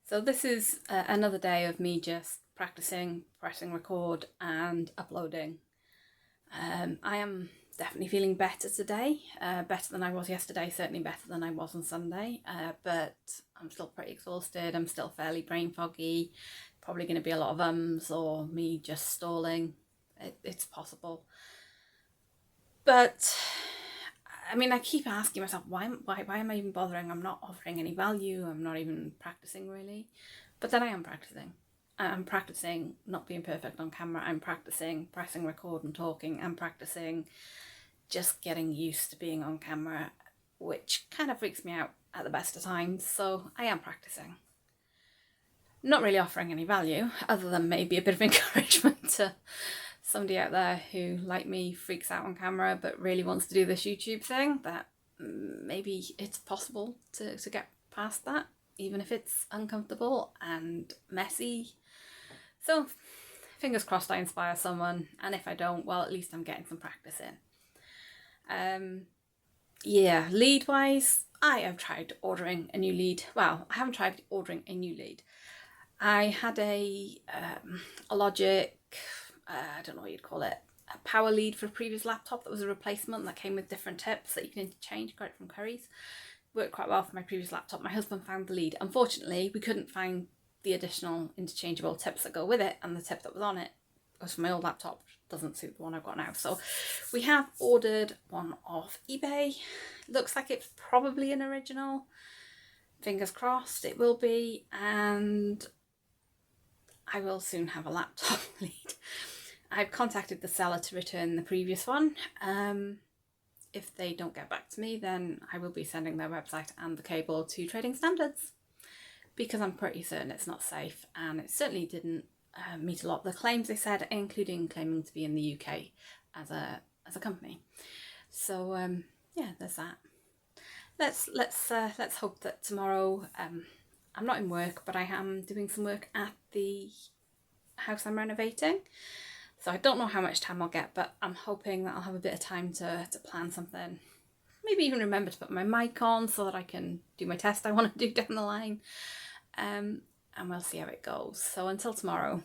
So this is another day of me just practicing, pressing record and uploading. I am definitely feeling better today, better than I was yesterday, certainly better than I was on Sunday, but I'm still pretty exhausted. I'm still fairly brain foggy, probably going to be a lot of ums or me just stalling. It's possible. But I mean, I keep asking myself, why am I even bothering? I'm not offering any value. I'm not even practicing really. But then I am practicing. I'm practicing not being perfect on camera. I'm practicing pressing record and talking. I'm practicing just getting used to being on camera, which kind of freaks me out at the best of times. So I am practicing. Not really offering any value, other than maybe a bit of encouragement to somebody out there who, like me, freaks out on camera but really wants to do this YouTube thing, that maybe it's possible to get past that, even if it's uncomfortable and messy. So fingers crossed I inspire someone, and if I don't, well, at least I'm getting some practice in. Yeah, lead wise, I have tried ordering a new lead. Well, I haven't tried ordering a new lead. I had a Logic, I don't know what you'd call it, a power lead for a previous laptop that was a replacement that came with different tips that you can interchange. Got it from Curry's. Worked quite well for my previous laptop. My husband found the lead. Unfortunately, we couldn't find the additional interchangeable tips that go with it, and the tip that was on it was from my old laptop, which doesn't suit the one I've got now. So we have ordered one off eBay. Looks like it's probably an original. Fingers crossed it will be, and I will soon have a laptop lead. I've contacted the seller to return the previous one. If they don't get back to me, then I will be sending their website and the cable to Trading Standards, because I'm pretty certain it's not safe, and it certainly didn't meet a lot of the claims they said, including claiming to be in the UK as a company. So yeah, there's that. Let's hope that tomorrow. I'm not in work, but I am doing some work at the house I'm renovating. So I don't know how much time I'll get, but I'm hoping that I'll have a bit of time to plan something. Maybe even remember to put my mic on so that I can do my test I want to do down the line. And we'll see how it goes. So until tomorrow.